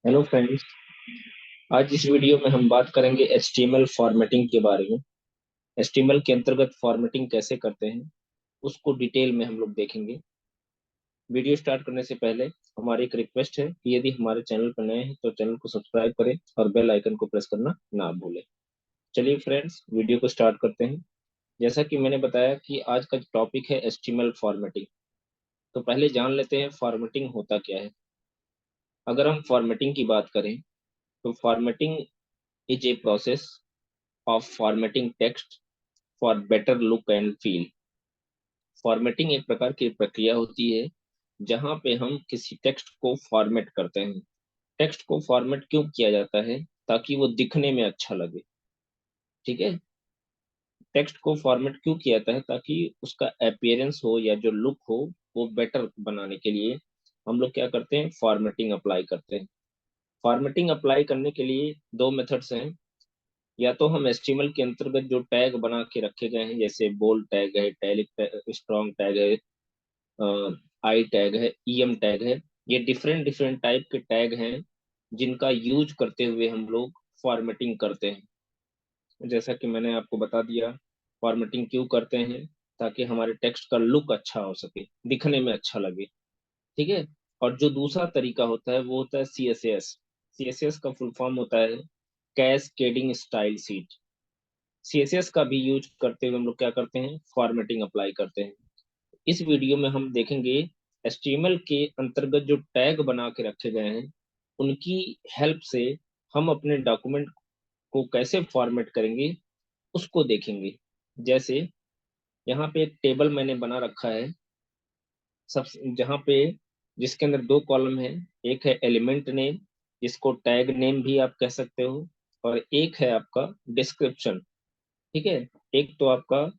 Hello friends. आज इस video में हम बात करेंगे HTML फॉर्मेटिंग के बारे में। HTML के अंतर्गत फॉर्मेटिंग कैसे करते हैं उसको डिटेल में हम लोग देखेंगे। वीडियो स्टार्ट करने से पहले हमारी एक रिक्वेस्ट है कि यदि हमारे चैनल पर नए हैं तो चैनल को सब्सक्राइब करें और बेल आइकन को प्रेस करना ना भूलें। चलिए फ्रेंड्स, वीडियो को स्टार्ट करते हैं। जैसा कि मैंने बताया कि आज का टॉपिक है HTML फॉर्मेटिंग। तो पहले जान लेते हैं फॉर्मेटिंग होता क्या है। अगर हम फॉर्मेटिंग की बात करें तो formatting is a process of formatting text for better look and feel। Formatting एक प्रकार की प्रक्रिया होती है जहां पे हम किसी टेक्स्ट को फॉर्मेट करते हैं। टेक्स्ट को फॉर्मेट क्यों किया जाता है? ताकि वो दिखने में अच्छा लगे। ठीक है। टेक्स्ट को फॉर्मेट क्यों किया जाता है? ताकि उसका अपीयरेंस हो या जो लुक हो वो बेटर बनाने के लिए हम लोग क्या करते हैं, फॉर्मेटिंग अप्लाई करते हैं। फॉर्मेटिंग अप्लाई करने के लिए दो मेथड्स हैं। या तो हम एचटीएमएल के अंतर्गत जो टैग बना के रखे गए हैं, जैसे बोल्ड टैग है, टैलिक स्ट्रॉन्ग टैग है, आई टैग है, ईएम टैग है, ये डिफरेंट डिफरेंट टाइप के टैग हैं जिनका यूज करते हुए हम लोग फॉर्मेटिंग करते हैं। जैसा कि मैंने आपको बता दिया, फॉर्मेटिंग क्यों करते हैं? ताकि हमारे टेक्स्ट का लुक अच्छा हो सके, दिखने में अच्छा लगे। ठीक है। और जो दूसरा तरीका होता है वो होता है CSS। CSS का फुल फॉर्म होता है कैस्केडिंग स्टाइल शीट। CSS का भी यूज करते हुए हम लोग क्या करते हैं, फॉर्मेटिंग अप्लाई करते हैं। इस वीडियो में हम देखेंगे HTML के अंतर्गत जो टैग बना के रखे गए हैं उनकी हेल्प से हम अपने डॉक्यूमेंट को कैसे फॉर्मेट करेंगे उसको देखेंगे। जैसे यहाँ पे एक टेबल मैंने बना रखा है, सब जहाँ पे जिसके अंदर दो कॉलम है। एक है एलिमेंट नेम, जिसको टैग नेम भी आप कह सकते हो, और एक है आपका डिस्क्रिप्शन। ठीक है। एक तो आपका,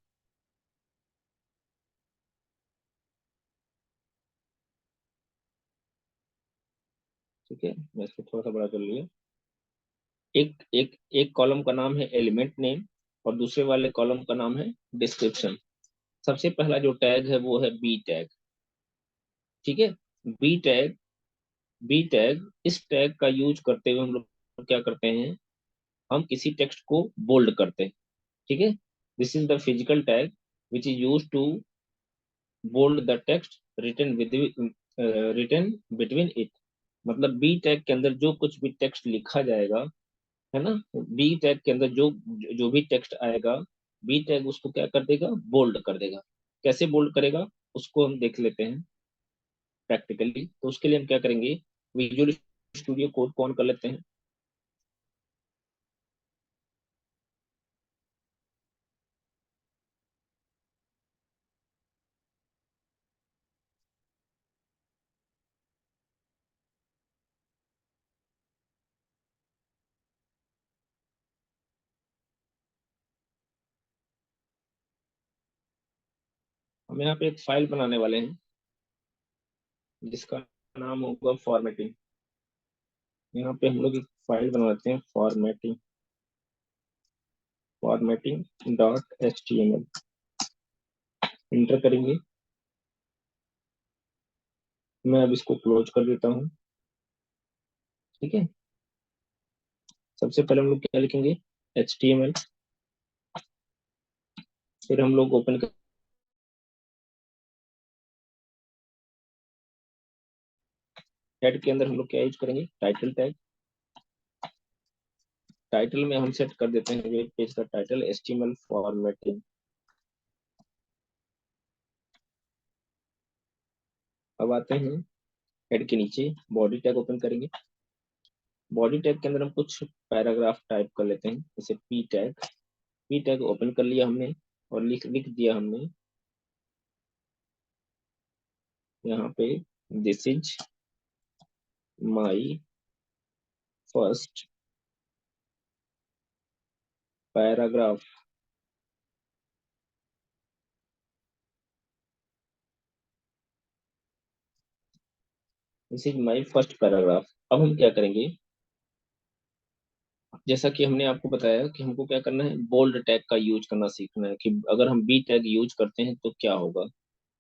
ठीक है, मैं इसको थोड़ा सा बड़ा कर लिया। एक एक एक कॉलम का नाम है एलिमेंट नेम और दूसरे वाले कॉलम का नाम है डिस्क्रिप्शन। सबसे पहला जो टैग है वो है बी टैग। ठीक है। बी टैग, बी टैग, इस टैग का यूज करते हुए हम लोग क्या करते हैं, हम किसी टेक्स्ट को बोल्ड करते हैं। ठीक है। This is the physical tag which is use to bold the text written with written between it. मतलब बी टैग के अंदर जो कुछ भी टेक्स्ट लिखा जाएगा, है ना, बी टैग के अंदर जो जो भी टेक्स्ट आएगा, बी टैग उसको क्या कर देगा, बोल्ड कर देगा। कैसे बोल्ड करेगा उसको हम देख लेते हैं प्रैक्टिकली। तो उसके लिए हम क्या करेंगे, विजुअल स्टूडियो कोड को ऑन कर लेते हैं। हम यहाँ पे एक फाइल बनाने वाले हैं जिसका नाम होगा फॉर्मेटिंग। यहाँ पे हम लोग एक फाइल बनाते हैं, फॉर्मेटिंग, फॉर्मेटिंग.html। इंटर करेंगे। मैं अब इसको क्लोज कर देता हूँ। ठीक है। सबसे पहले हम लोग क्या लिखेंगे, HTML। फिर हम लोग ओपन, हेड के अंदर हम लोग क्या यूज करेंगे, टाइटल टैग। टाइटल में हम सेट कर देते हैं वेब पेज का टाइटल HTML फॉर्मेटिंग। अब आते हैं हेड के नीचे, बॉडी टैग ओपन करेंगे। बॉडी टैग के अंदर हम कुछ पैराग्राफ टाइप कर लेते हैं, जैसे P tag. P tag open कर लिया हमने और लिख लिख दिया हमने यहाँ पे, this is my first paragraph. This is my first paragraph. अब हम क्या करेंगे, जैसा कि हमने आपको बताया कि हमको क्या करना है, बोल्ड टैग का यूज करना सीखना है कि अगर हम बी टैग यूज करते हैं तो क्या होगा।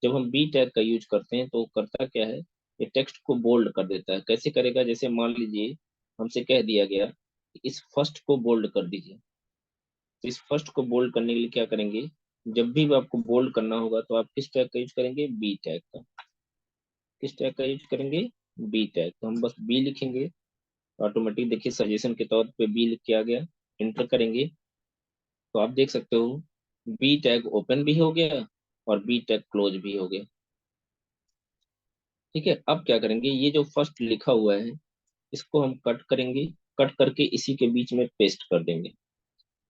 जब हम बी टैग का यूज करते हैं तो करता क्या है, ये टेक्स्ट को बोल्ड कर देता है। कैसे करेगा, जैसे मान लीजिए हमसे कह दिया गया कि इस फर्स्ट को बोल्ड कर दीजिए। तो इस फर्स्ट को बोल्ड करने के लिए क्या करेंगे, जब भी आपको बोल्ड करना होगा तो आप किस टैग का यूज करेंगे, बी टैग का। किस टैग का यूज करेंगे, बी टैग। तो हम बस बी लिखेंगे, ऑटोमेटिक देखिए सजेशन के तौर पे बी लिख के आ गया। एंटर करेंगे तो आप देख सकते हो बी टैग ओपन भी हो गया और बी टैग क्लोज भी हो गया। ठीक है, अब क्या करेंगे, ये जो फर्स्ट लिखा हुआ है इसको हम कट करेंगे, कट करके इसी के बीच में पेस्ट कर देंगे।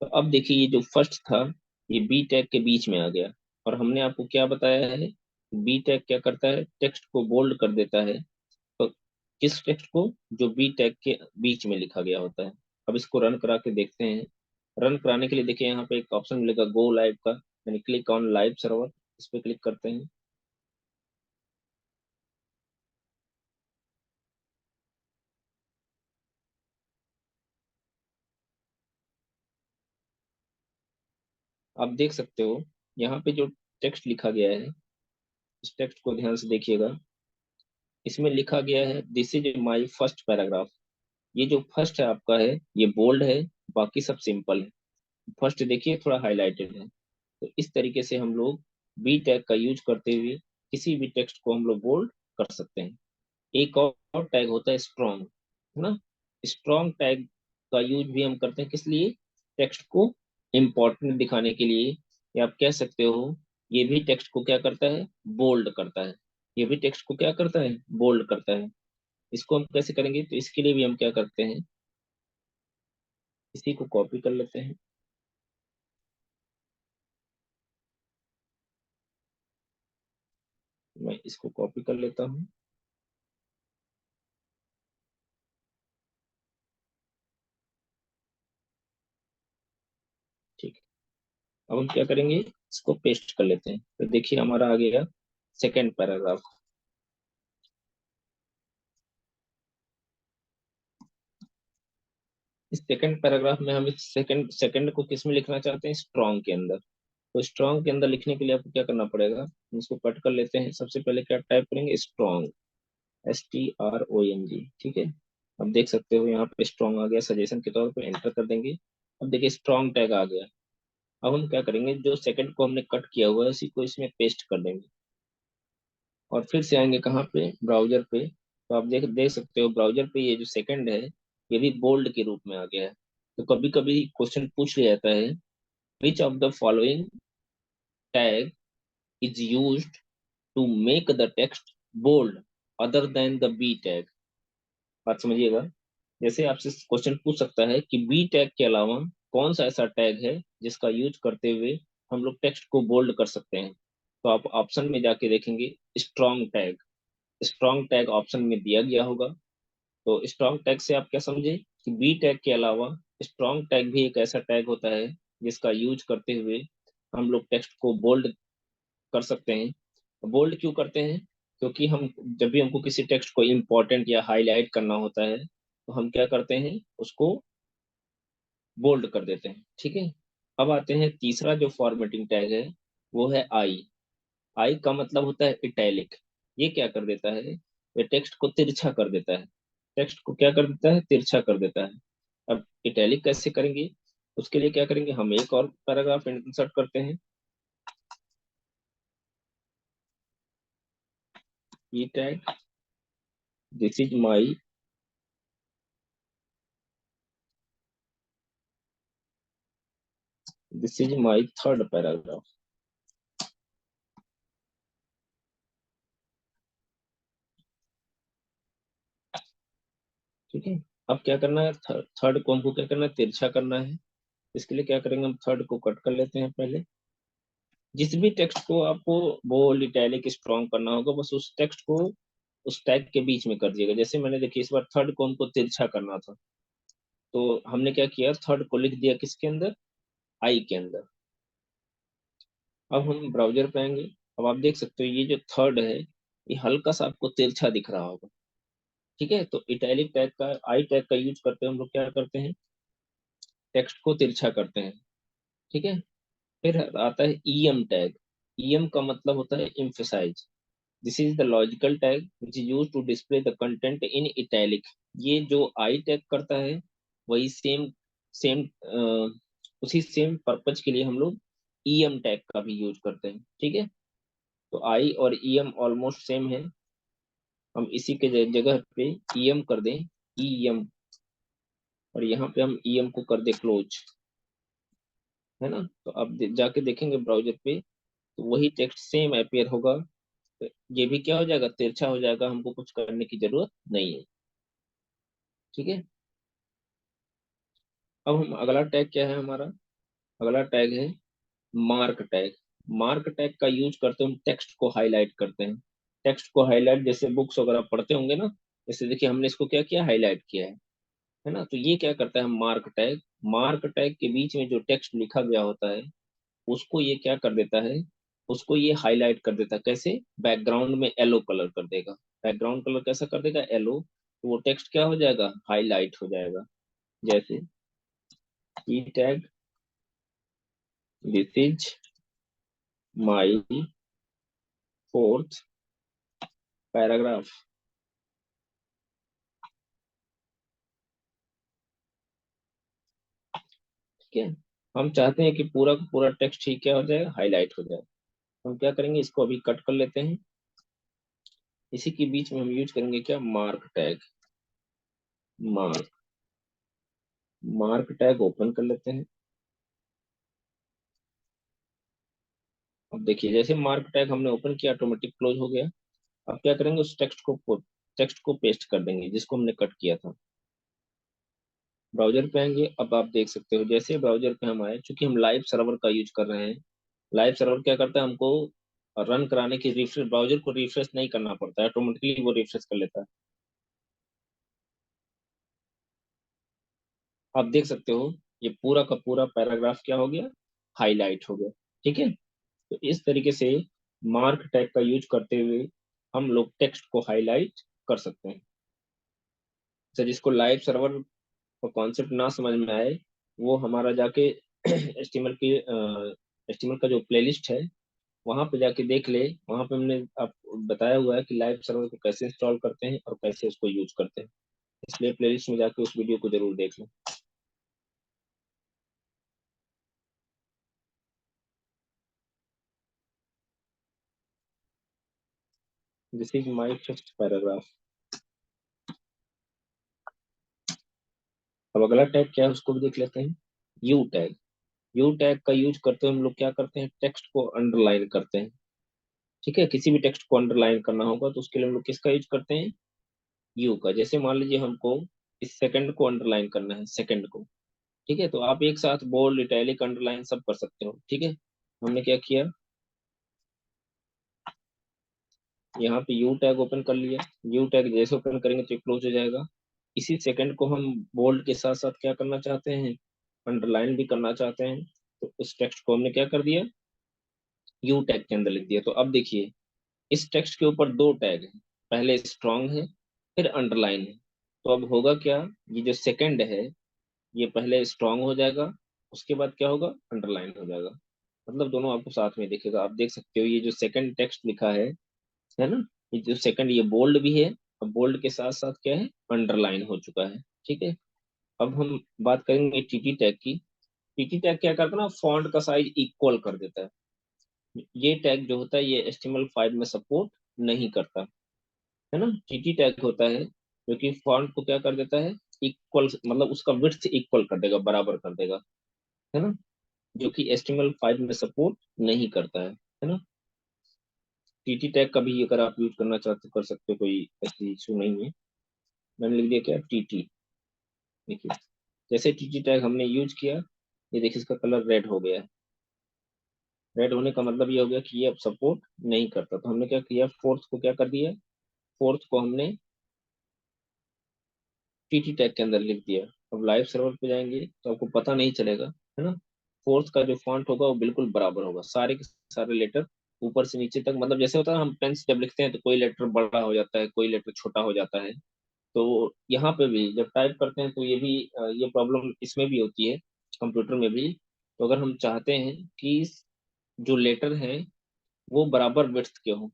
तो अब देखिए ये जो फर्स्ट था ये बी टैग के बीच में आ गया। और हमने आपको क्या बताया है, बी टैग क्या करता है, टेक्स्ट को बोल्ड कर देता है। तो किस टेक्स्ट को, जो बी टैग के बीच में लिखा गया होता है। अब इसको रन करा के देखते हैं। रन कराने के लिए देखिए यहाँ पे एक ऑप्शन मिलेगा गो लाइव का, यानी क्लिक ऑन लाइव सर्वर, इस पे क्लिक करते हैं। आप देख सकते हो यहाँ पे जो टेक्स्ट लिखा गया है, इस टेक्स्ट को ध्यान से देखिएगा। इसमें लिखा गया है this is my first paragraph. ये जो फर्स्ट है आपका है ये बोल्ड है, बाकी सब सिंपल है। फर्स्ट देखिए थोड़ा हाईलाइटेड है। तो इस तरीके से हम लोग बी टैग का यूज करते हुए किसी भी टेक्स्ट को हम लोग बोल्ड कर सकते हैं। एक और टैग होता है स्ट्रॉन्ग, है ना। स्ट्रॉन्ग टैग का यूज भी हम करते हैं, किस लिए, टेक्स्ट को इम्पोर्टेंट दिखाने के लिए। या आप कह सकते हो ये भी टेक्स्ट को क्या करता है, बोल्ड करता है। ये भी टेक्स्ट को क्या करता है, बोल्ड करता है। इसको हम कैसे करेंगे, तो इसके लिए भी हम क्या करते हैं, इसी को कॉपी कर लेते हैं। मैं इसको कॉपी कर लेता हूँ। ठीक है, अब हम क्या करेंगे, इसको पेस्ट कर लेते हैं। तो देखिए हमारा आ गया सेकेंड पैराग्राफ। इस सेकंड पैराग्राफ में हम इस सेकंड सेकंड को किस में लिखना चाहते हैं, स्ट्रॉन्ग के अंदर। तो स्ट्रॉन्ग के अंदर लिखने के लिए आपको क्या करना पड़ेगा, हम इसको कट कर लेते हैं। सबसे पहले क्या टाइप करेंगे, स्ट्रॉन्ग, STRONG। ठीक है, अब देख सकते हो यहाँ पे स्ट्रॉन्ग आ गया, सजेशन के तौर पे एंटर कर देंगे। अब देखिए स्ट्रॉन्ग टैग आ गया। अब हम क्या करेंगे, जो सेकंड को हमने कट किया हुआ है उसी को इसमें पेस्ट कर देंगे। और फिर से आएंगे कहाँ पे, ब्राउजर पे। तो आप देख देख सकते हो ब्राउजर पे ये जो सेकंड है ये भी बोल्ड के रूप में आ गया है। तो कभी कभी क्वेश्चन पूछ लिया जाता है, which of the following tag is used to make the text bold other than the B tag। बात समझिएगा, जैसे आपसे क्वेश्चन पूछ सकता है कि बी टैग के अलावा कौन सा ऐसा टैग है जिसका यूज करते हुए हम लोग टेक्स्ट को बोल्ड कर सकते हैं। तो आप ऑप्शन में जाके देखेंगे strong tag. Strong tag option में दिया गया होगा। तो स्ट्रॉन्ग टैग से आप क्या समझे कि बी टैग के अलावा स्ट्रॉन्ग टैग भी एक ऐसा टैग होता है जिसका यूज करते हुए हम लोग टेक्स्ट को बोल्ड कर सकते हैं। बोल्ड क्यों करते हैं, क्योंकि हम जब भी हमको किसी टेक्स्ट को इम्पोर्टेंट या हाईलाइट करना होता है तो हम क्या करते हैं, उसको बोल्ड कर देते हैं। ठीक है, अब आते हैं तीसरा जो फॉर्मेटिंग टैग है वो है आई। आई का मतलब होता है इटैलिक। ये क्या कर देता है, ये टेक्स्ट को तिरछा कर देता है। टेक्स्ट को क्या कर देता है, तिरछा कर देता है। अब इटैलिक कैसे करेंगे, उसके लिए क्या करेंगे, हम एक और पैराग्राफ इंसर्ट करते हैं। E tag this is my, this is my third paragraph. ठीक है, अब क्या करना है, थर्ड को हमको क्या करना है, तिरछा करना है। इसके लिए क्या करेंगे, हम थर्ड को कट कर लेते हैं पहले। जिस भी टेक्स्ट को आपको बोल्ड इटैलिक स्ट्रॉन्ग करना होगा बस उस टेक्स्ट को उस टैग के बीच में कर दिएगा। जैसे मैंने देखिए इस बार थर्ड को हमको तिरछा करना था, तो हमने क्या किया, थर्ड को लिख दिया किसके अंदर, आई के अंदर। अब हम ब्राउजर पे आएंगे। अब आप देख सकते हो ये जो थर्ड है ये हल्का सा आपको तिरछा दिख रहा होगा। ठीक है, तो इटैलिक टैग का, आई टैग का यूज करते हैं हम लोग क्या करते हैं, टेक्स्ट को तिरछा करते हैं। ठीक है, फिर आता है ईएम टैग। ईएम का मतलब होता है emphasize. This is the logical tag which is use to display the content in italic. ये जो आई टैग करता है वही सेम सेम उसी सेम पर्पज के लिए हम लोग ईएम टैग का भी यूज करते हैं। ठीक है, तो आई और ईएम ऑलमोस्ट सेम है। हम इसी के जगह पे ईएम कर दें, ईएम, और यहाँ पे हम ईएम को कर दे क्लोज, है ना। तो अब जाके देखेंगे ब्राउजर पे तो वही टेक्स्ट सेम अपेयर होगा। तो ये भी क्या हो जाएगा, तिरछा हो जाएगा, हमको कुछ करने की जरूरत नहीं है। ठीक है, अब हम अगला टैग क्या है हमारा, अगला टैग है मार्क टैग। मार्क टैग का यूज करते हैं हम टेक्स्ट को हाईलाइट करते हैं। टेक्स्ट को हाईलाइट जैसे बुक्स वगैरह पढ़ते होंगे ना, जैसे देखिए हमने इसको क्या किया, हाईलाइट किया है ना। तो ये क्या करता है मार्क टैग, मार्क टैग के बीच में जो टेक्स्ट लिखा गया होता है उसको ये क्या कर देता है, उसको ये हाईलाइट कर देता है। कैसे, बैकग्राउंड में येलो कलर कर देगा। बैकग्राउंड कलर कैसा कर देगा, येलो। तो वो टेक्स्ट क्या हो जाएगा, हाईलाइट हो जाएगा। जैसे E tag, this is my fourth paragraph. ठीक है, हम चाहते हैं कि पूरा का पूरा टेक्स्ट ही क्या हो जाए, हाईलाइट हो जाए। हम क्या करेंगे, इसको अभी कट कर लेते हैं। इसी के बीच में हम यूज करेंगे क्या, mark tag. Mark, mark tag open कर लेते हैं। अब देखिए जैसे मार्क टैग हमने ओपन किया ऑटोमेटिक क्लोज हो गया। अब क्या करेंगे, उस टेक्स्ट को पेस्ट कर देंगे जिसको हमने कट किया था। ब्राउजर पे आएंगे, अब आप देख सकते हो जैसे ब्राउजर पे हम आए, चूंकि हम लाइव सर्वर का यूज कर रहे हैं। लाइव सर्वर क्या करता है, हमको रन कराने की रिफ्रेश, ब्राउजर को रिफ्रेश नहीं करना पड़ता है, ऑटोमेटिकली वो रिफ्रेश कर लेता है। आप देख सकते हो ये पूरा का पूरा पैराग्राफ क्या हो गया, हाईलाइट हो गया। ठीक है, तो इस तरीके से मार्क टैग का यूज करते हुए हम लोग टेक्स्ट को हाईलाइट कर सकते हैं। तो जिसको लाइव सर्वर का कॉन्सेप्ट ना समझ में आए, वो हमारा जाके एचटीएमएल की एचटीएमएल का जो प्लेलिस्ट है वहां पे जाके देख ले। वहां पे हमने आप बताया हुआ है कि लाइव सर्वर को कैसे इंस्टॉल करते हैं और कैसे उसको यूज करते हैं। इसलिए प्लेलिस्ट में जाके उस वीडियो को जरूर देख लें। This is my first paragraph. अब अगला टैग क्या है उसको भी देख लेते हैं, यू टैग। यू टैग का यूज करते हुए हम लोग क्या करते हैं, टेक्स्ट को अंडरलाइन करते हैं। ठीक है, किसी भी टेक्स्ट को अंडरलाइन करना होगा तो उसके लिए हम लोग किसका यूज करते हैं, यू का। जैसे मान लीजिए हमको इस सेकंड को अंडरलाइन करना है, सेकंड को। ठीक है, तो आप एक साथ बोल्ड, इटैलिक, अंडरलाइन सब कर सकते हो। ठीक है, हमने क्या किया, यहाँ पे यू टैग ओपन कर लिया। यू टैग जैसे ओपन करेंगे तो क्लोज हो जाएगा। इसी सेकंड को हम बोल्ड के साथ साथ क्या करना चाहते हैं, अंडरलाइन भी करना चाहते हैं। तो उस टेक्स्ट को हमने क्या कर दिया, यू टैग के अंदर लिख दिया। तो अब देखिए इस टेक्स्ट के ऊपर दो टैग हैं, पहले स्ट्रांग है फिर अंडरलाइन है। तो अब होगा क्या, ये जो सेकंड है ये पहले स्ट्रांग हो जाएगा, उसके बाद क्या होगा, अंडरलाइन हो जाएगा। मतलब दोनों आपको साथ में दिखेगा। आप देख सकते हो ये जो सेकंड टेक्स्ट लिखा है ना, ये जो सेकंड ये बोल्ड भी है, और बोल्ड के साथ साथ क्या है, अंडरलाइन हो चुका है। ठीक है, अब हम बात करेंगे टीटी टैग की। टीटी टैग क्या करता है ना, फॉन्ट का साइज इक्वल कर देता है। ये टैग जो होता है ये HTML5 में सपोर्ट नहीं करता, है ना। टीटी टैग होता है जो कि फॉन्ट को क्या कर देता है, इक्वल, मतलब उसका विड्थ इक्वल कर देगा, बराबर कर देगा, है ना, जो कि HTML5 में सपोर्ट नहीं करता है ना। टीटी टैग का भी अगर आप यूज करना चाहते हो कर सकते हो, कोई ऐसी इशू नहीं है। मैंने लिख दिया क्या, टीटी। देखिए जैसे टीटी टैग हमने यूज किया, ये देखिए इसका कलर रेड हो गया है। रेड होने का मतलब ये हो गया कि ये अब सपोर्ट नहीं करता। तो हमने क्या किया, फोर्थ को क्या कर दिया, फोर्थ को हमने टीटी टैग के अंदर लिख दिया। अब लाइव सर्वर पे जाएंगे तो आपको पता नहीं चलेगा, है ना। फोर्थ का जो फॉन्ट होगा वो बिल्कुल बराबर होगा, सारे के सारे लेटर ऊपर से नीचे तक। मतलब जैसे होता है हम पेन से जब लिखते हैं तो कोई लेटर बड़ा हो जाता है, कोई लेटर छोटा हो जाता है। तो यहाँ पे भी जब टाइप करते हैं तो ये भी ये प्रॉब्लम इसमें भी होती है, कंप्यूटर में भी। तो अगर हम चाहते हैं कि जो लेटर हैं वो बराबर विड्थ के हों,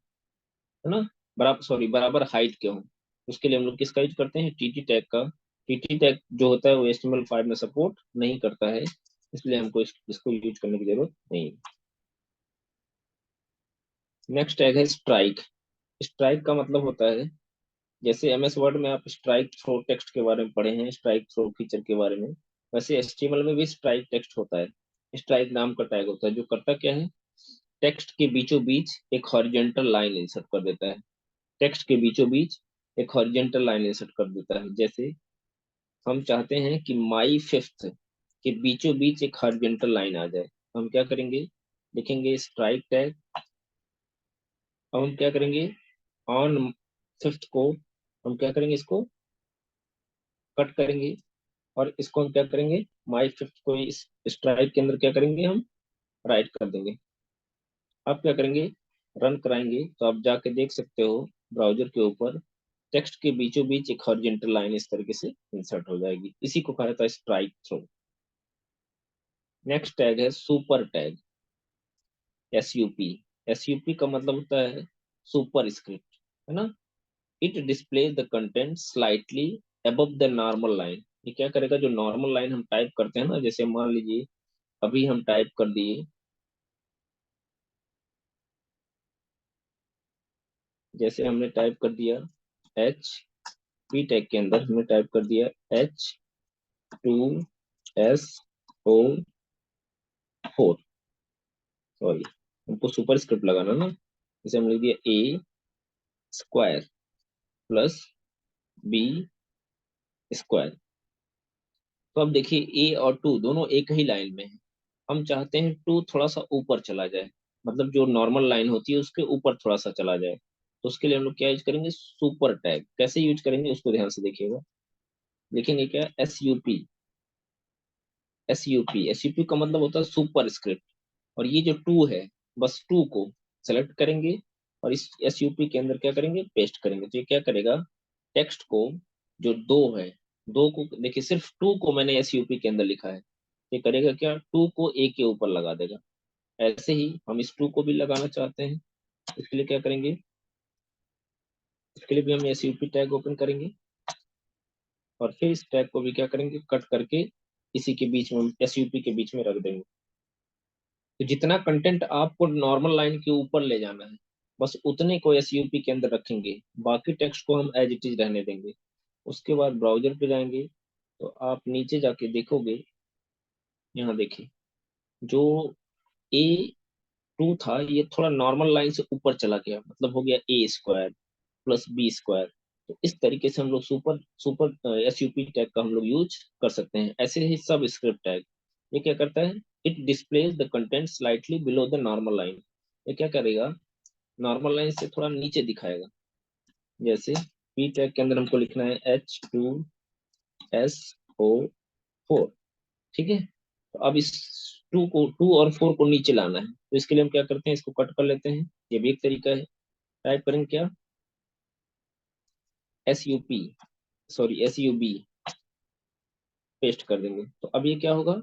है ना, बराबर, सॉरी, बराबर हाइट के हों। उसके लिए हम लोग किसका यूज करते हैं, टीटी टैग का। टीटी टैग जो होता है वो HTML5 में सपोर्ट नहीं करता है, इसलिए हमको इसको यूज करने की जरूरत नहीं है। नेक्स्ट टैग है स्ट्राइक। स्ट्राइक का मतलब होता है, जैसे MS वर्ड में आप स्ट्राइक थ्रो टेक्स्ट के बारे में पढ़े हैं, स्ट्राइक थ्रो फीचर के बारे में, वैसे HTML में भी स्ट्राइक टेक्स्ट होता है। स्ट्राइक नाम का टैग होता है जो करता क्या है, टेक्स्ट के बीचों बीच एक हॉरिजॉन्टल लाइन इंसर्ट कर देता है। टेक्स्ट के बीचों बीच एक हॉरिजॉन्टल लाइन इंसर्ट कर देता है। जैसे हम चाहते हैं कि माई फिफ्थ के बीचों बीच एक हॉरिजॉन्टल लाइन आ जाए, तो हम क्या करेंगे, लिखेंगे स्ट्राइक टैग। अब हम क्या करेंगे, ऑन फिफ्थ को हम क्या करेंगे, इसको कट करेंगे, और इसको हम क्या करेंगे, माई फिफ्थ को इस स्ट्राइक के अंदर क्या करेंगे, हम राइट कर देंगे। आप क्या करेंगे, रन कराएंगे तो आप जाके देख सकते हो ब्राउजर के ऊपर टेक्स्ट के बीचों बीच एक हॉरिजॉन्टल लाइन इस तरीके से इंसर्ट हो जाएगी। इसी को कहा जाता है स्ट्राइक थ्रो। नेक्स्ट टैग है सुपर टैग, SUP। SUP का मतलब होता है सुपर स्क्रिप्ट, है ना। It displays the content slightly above the normal line. ये क्या करेगा, जो नॉर्मल लाइन हम टाइप करते हैं ना, जैसे मान लीजिए अभी हम टाइप कर दिए, जैसे हमने टाइप कर दिया HP टैग के अंदर हमने टाइप कर दिया H2SO4, सॉरी, हमको सुपर स्क्रिप्ट लगाना ना, जैसे हम लिख दिया A² प्लस B²। तो अब देखिए A और 2 दोनों एक ही लाइन में है, हम चाहते हैं 2 थोड़ा सा ऊपर चला जाए, मतलब जो नॉर्मल लाइन होती है उसके ऊपर थोड़ा सा चला जाए, तो उसके लिए हम लोग क्या यूज करेंगे, सुपर टैग। कैसे यूज करेंगे उसको ध्यान से देखिएगा। लिखेंगे क्या, SUP का मतलब होता है सुपर स्क्रिप्ट। और ये जो 2 है, बस 2 को सेलेक्ट करेंगे और इस SUP के अंदर क्या करेंगे, पेस्ट करेंगे, तो ये क्या करेगा, टेक्स्ट को, जो 2 है, 2 को देखिए, सिर्फ 2 को मैंने SUP के अंदर लिखा है, ये करेगा क्या, 2 को A के ऊपर लगा देगा। ऐसे ही हम इस 2 को भी लगाना चाहते हैं, इसके लिए क्या करेंगे, इसके लिए भी हम SUP टैग ओपन करेंगे और फिर इस टैग को भी क्या करेंगे, कट करके इसी के बीच में, SUP के बीच में रख देंगे। तो जितना कंटेंट आपको नॉर्मल लाइन के ऊपर ले जाना है, बस उतने को SUP के अंदर रखेंगे, बाकी टेक्स्ट को हम एज इट इज रहने देंगे। उसके बाद ब्राउजर पे जाएंगे तो आप नीचे जाके देखोगे, यहाँ देखिए, जो A2 था ये थोड़ा नॉर्मल लाइन से ऊपर चला गया, मतलब हो गया A² प्लस B²। तो इस तरीके से हम लोग सुपर सुपर SUP टैग का हम लोग यूज कर सकते हैं। ऐसे ही सब स्क्रिप्ट टैग, ये क्या करता है, it displays the content slightly below the normal line. ये क्या करेगा, नॉर्मल लाइन से थोड़ा नीचे दिखाएगा। जैसे P टैग के अंदर हमको लिखना है H2SO4, ठीक है। तो अब इस 2 और 4 को नीचे लाना है, तो इसके लिए हम क्या करते हैं, इसको कट कर लेते हैं, ये भी एक तरीका है। टाइप करेंगे क्या, SUP, सॉरी SUB, पेस्ट कर देंगे, तो अब ये क्या होगा,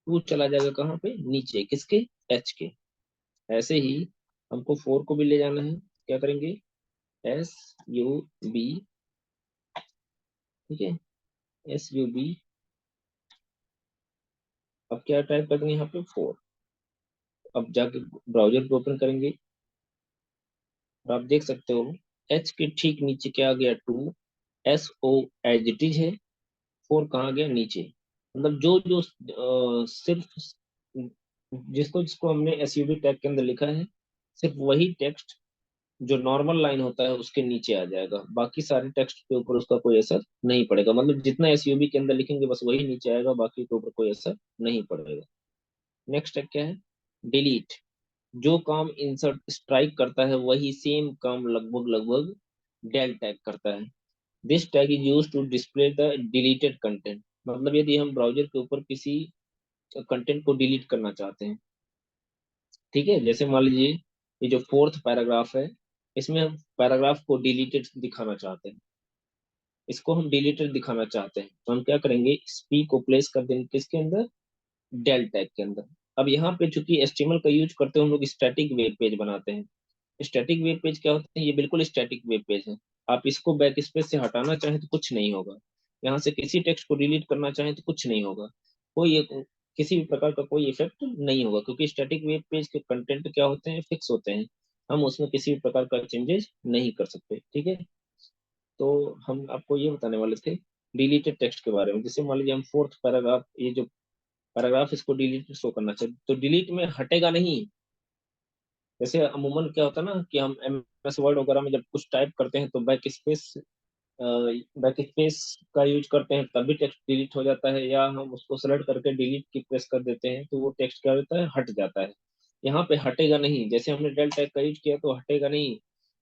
2 चला जाएगा कहाँ पे, नीचे, किसके, H के। ऐसे ही हमको 4 को भी ले जाना है, क्या करेंगे, SUB, ठीक है, SUB। अब क्या टाइप कर देंगे यहाँ पे, 4। अब जाके ब्राउजर को ओपन करेंगे और आप देख सकते हो H के ठीक नीचे क्या आ गया, 2SO एज इट इज है, 4 कहाँ गया, नीचे। मतलब जो जो सिर्फ जिसको जिसको हमने SUV टैग के अंदर लिखा है, सिर्फ वही टेक्स्ट जो नॉर्मल लाइन होता है उसके नीचे आ जाएगा, बाकी सारे टेक्स्ट के ऊपर उसका कोई असर नहीं पड़ेगा। मतलब जितना SUV के अंदर लिखेंगे बस वही नीचे आएगा, बाकी के ऊपर कोई असर नहीं पड़ेगा। नेक्स्ट टैग क्या है, डिलीट। जो काम इंसर्ट स्ट्राइक करता है वही सेम काम लगभग लगभग डेल टैग करता है। This tag is use to display the deleted content. मतलब यदि हम ब्राउजर के ऊपर किसी कंटेंट को डिलीट करना चाहते हैं, ठीक है, जैसे मान लीजिए ये जो 4th पैराग्राफ है, इसमें हम पैराग्राफ को डिलीटेड दिखाना चाहते हैं, इसको हम डिलीटेड दिखाना चाहते हैं, तो हम क्या करेंगे, स्पी को प्लेस कर देंगे किसके अंदर, डेल टैग के अंदर। अब यहाँ पे चूंकि HTML का यूज करते हैं हम लोग, स्टैटिक वेब पेज बनाते हैं, स्टैटिक वेब पेज क्या होते हैं? ये बिल्कुल स्टैटिक वेब पेज है। आप इसको बैक स्पेस से हटाना चाहें तो कुछ नहीं होगा। यहाँ से किसी टेक्स्ट को डिलीट करना चाहें तो कुछ नहीं होगा। कोई किसी भी प्रकार का कोई इफेक्ट नहीं होगा, क्योंकि स्टैटिक वेब पेज के कंटेंट क्या होते हैं? फिक्स होते हैं। हम उसमें किसी भी प्रकार का चेंजेस नहीं कर सकते, ठीक है। तो हम आपको ये बताने वाले थे डिलीटेड टेक्स्ट के बारे में। जैसे मान लीजिए हम फोर्थ पैराग्राफ, ये जो पैराग्राफ इसको डिलीट शो करना चाहिए, तो डिलीट में हटेगा नहीं। जैसे अमूमन क्या होता है ना कि हम एमएस वर्ड वगैरह में जब कुछ टाइप करते हैं तो बैक स्पेस का यूज करते हैं, तभी टेक्स्ट डिलीट हो जाता है, या हम उसको सेलेक्ट करके डिलीट की प्रेस कर देते हैं तो वो टेक्स्ट क्या होता है? हट जाता है। यहाँ पे हटेगा नहीं। जैसे हमने डेल टैग का यूज किया तो हटेगा नहीं।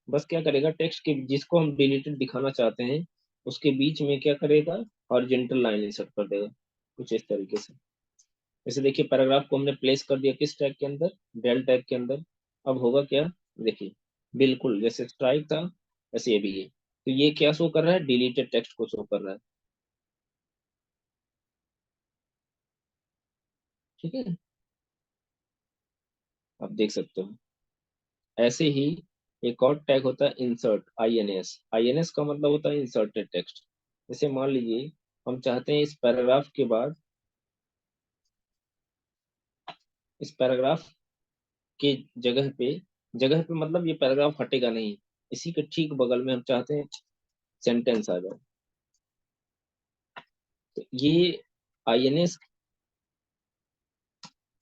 बस क्या करेगा, टेक्स्ट के जिसको हम डिलीटेड दिखाना चाहते हैं उसके बीच में क्या करेगा? हॉरिजॉन्टल लाइन इंसर्ट कर देगा, कुछ इस तरीके से। जैसे देखिए पैराग्राफ को हमने प्लेस कर दिया किस टैग के अंदर? डेल टैग के अंदर। अब होगा क्या? देखिए, बिल्कुल जैसे स्ट्राइक था वैसे ये भी है। तो ये क्या शो कर रहा है? डिलीटेड टेक्स्ट को शो कर रहा है, ठीक है। आप देख सकते हो। ऐसे ही एक और टैग होता है इंसर्ट, आईएनएस। आईएनएस का मतलब होता है इंसर्टेड टेक्स्ट। जैसे मान लीजिए हम चाहते हैं इस पैराग्राफ के जगह पे मतलब ये पैराग्राफ हटेगा नहीं, इसी के ठीक बगल में हम चाहते हैं सेंटेंस आ जाए। तो ये आईएनएस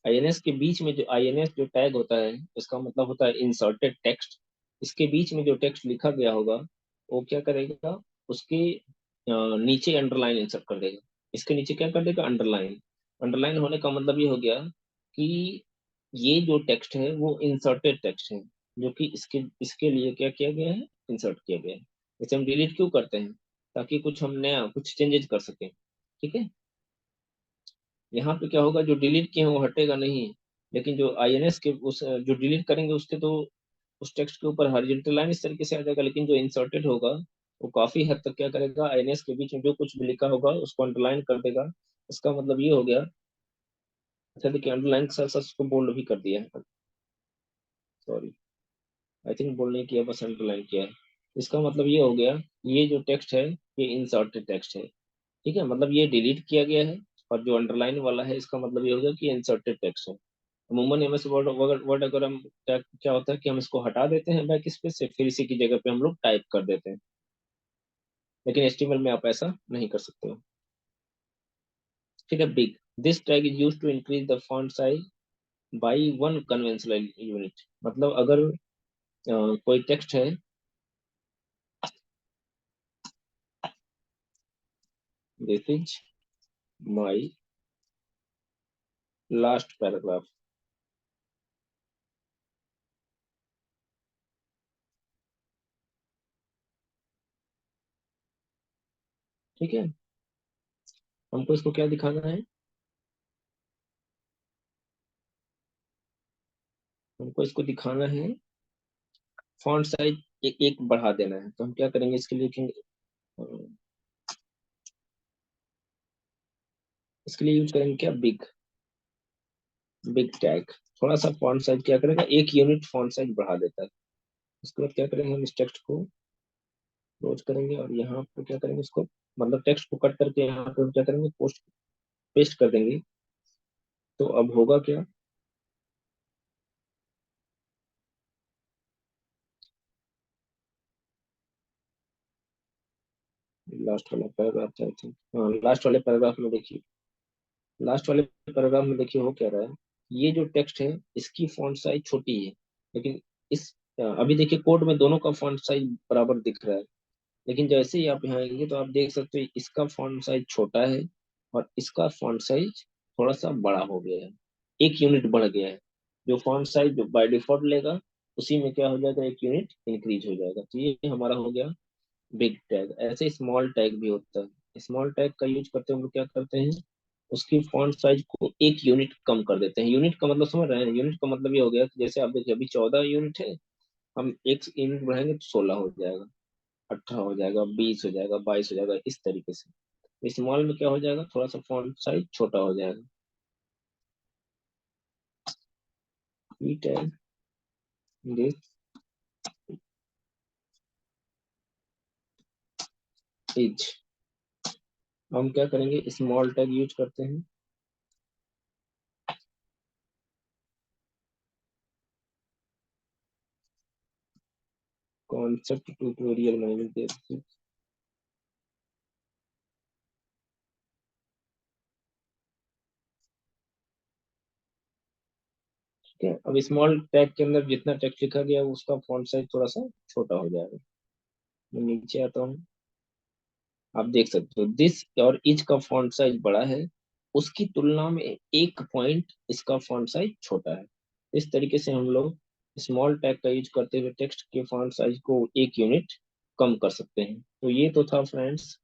आईएनएस के बीच में जो आईएनएस जो टैग होता है, इसका मतलब होता है इंसर्टेड टेक्स्ट। इसके बीच में जो टेक्स्ट लिखा गया होगा वो क्या करेगा? उसके नीचे अंडरलाइन इंसर्ट कर देगा। इसके नीचे क्या कर देगा? अंडरलाइन। अंडरलाइन होने का मतलब ये हो गया कि ये जो टेक्स्ट है वो इंसर्टेड टेक्स्ट है, जो कि इसके इसके लिए क्या किया गया है? इंसर्ट किया गया है। जैसे हम डिलीट क्यों करते हैं? ताकि कुछ हम नया कुछ चेंजेस कर सकें, ठीक है। यहाँ पे क्या होगा? जो डिलीट किए हैं वो हटेगा नहीं, लेकिन जो आईएनएस के उस जो डिलीट करेंगे उसके तो उस टेक्स्ट के ऊपर हॉरिजॉन्टल लाइन इस तरीके से आ जाएगा, लेकिन जो इंसर्टेड होगा वो काफी हद तक क्या करेगा? आईएनएस के बीच में जो कुछ भी लिखा होगा उसको अंडरलाइन कर देगा। इसका मतलब ये हो गया। अच्छा देखिए, अंडरलाइन के साथ साथ उसको बोल्ड भी कर दिया है। सॉरी, आई थिंक बोल्ड नहीं किया, बस अंडरलाइन किया है। इसका मतलब ये हो गया, ये जो टेक्स्ट है ये इंसर्टेड टेक्स्ट है, ठीक है। मतलब ये डिलीट किया गया है। और जो अंडरलाइन वाला है इसका मतलब ये हो गया कि इंसर्टेड टेक्स्ट है। अमूमन एमएस वर्ड वर्ड वर्ड अगर हम क्या क्या होता है कि हम इसको हटा देते हैं बैक स्पेस से, फिर इसी की जगह पे हम लोग टाइप कर देते हैं। लेकिन एचटीएमएल में आप ऐसा नहीं कर सकते हो, ठीक है। Big, this tag is used to increase the font size by one conventional unit. मतलब अगर कोई टेक्स्ट है, this is my last paragraph, ठीक है। हमको इसको क्या दिखाना है? हमको इसको दिखाना है फॉन्ट साइज एक बढ़ा देना है। तो हम क्या करेंगे? इसके लिए लिखेंगे, इसके लिए यूज करेंगे क्या? बिग। बिग टैग थोड़ा सा फॉन्ट साइज क्या करेगा? एक यूनिट फॉन्ट साइज बढ़ा देता है। उसके बाद क्या करेंगे? हम इस टेक्स्ट को क्लोज करेंगे और यहाँ पे क्या करेंगे? इसको मतलब टेक्स्ट को कट करके यहाँ पे हम क्या करेंगे? पोस्ट पेस्ट कर देंगे। तो अब होगा क्या? लास्ट वाला पैराग्राफ था आई थिंक, हाँ लास्ट वाले पैराग्राफ में देखिए। लास्ट वाले पैराग्राफ में देखिए हो क्या रहा है। ये जो टेक्स्ट है इसकी फॉन्ट साइज छोटी है, लेकिन इस अभी देखिए कोड में दोनों का फॉन्ट साइज बराबर दिख रहा है। लेकिन जैसे ही आप यहाँ आएंगे तो आप देख सकते हो इसका फॉन्ट साइज छोटा है और इसका फॉन्ट साइज थोड़ा सा बड़ा हो गया है, एक यूनिट बढ़ गया है। जो फॉन्ट साइज जो बाय डिफॉल्ट लेगा उसी में क्या हो जाएगा? एक यूनिट इंक्रीज हो जाएगा। तो ये हमारा हो गया बिग टैग। ऐसे स्मॉल टैग भी होता है। स्मॉल टैग का यूज करते हैं हम लोग क्या करते हैं? उसकी फॉन्ट साइज को एक यूनिट कम कर देते हैं। यूनिट का मतलब समझ रहे हैं? यूनिट का मतलब ये हो गया कि जैसे आप देखिए अभी 14 यूनिट है, हम एक यूनिट बढ़ाएंगे तो 16 हो जाएगा, 18 हो जाएगा, 20 हो जाएगा, 22 हो जाएगा, इस तरीके से। स्मॉल में क्या हो जाएगा? थोड़ा सा फॉन्ट साइज छोटा हो जाएगा। ठीक है, इज। हम क्या करेंगे, स्मॉल टैग यूज करते हैं। Concept tutorial management. ठीक है, अब स्मॉल टैग के अंदर जितना टेक्स्ट लिखा गया है, उसका फॉन्ट साइज थोड़ा सा छोटा हो जाएगा। मैं नीचे आता हूँ, आप देख सकते हो दिस और इज का फॉन्ट साइज बड़ा है, उसकी तुलना में एक पॉइंट इसका फॉन्ट साइज छोटा है। इस तरीके से हम लोग स्मॉल टैग का यूज करते हुए टेक्स्ट के फॉन्ट साइज को एक यूनिट कम कर सकते हैं। तो ये तो था फ्रेंड्स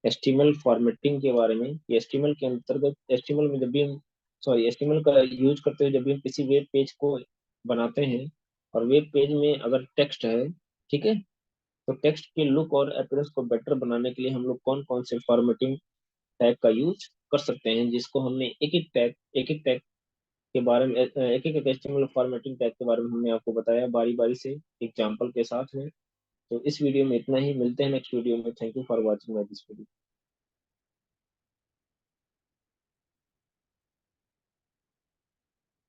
एचटीएमएल फॉर्मेटिंग के बारे में। एचटीएमएल के अंतर्गत, एचटीएमएल में जब भी हम, सॉरी, एचटीएमएल का यूज करते हुए जब भी हम किसी वेब पेज को बनाते हैं, और वेब पेज में अगर टेक्स्ट है, ठीक है, तो टेक्स्ट के लुक और अपीयरेंस को बेटर बनाने के लिए हम लोग कौन कौन से फॉर्मेटिंग टैग का यूज कर सकते हैं, जिसको हमने एक एक टैग के बारे में, एक एक एचटीएमएल फॉर्मेटिंग टैग के बारे में हमने आपको बताया बारी बारी से एग्जांपल के साथ में। तो इस वीडियो में इतना ही, मिलते हैं नेक्स्ट वीडियो में। Thank you for watching my this video.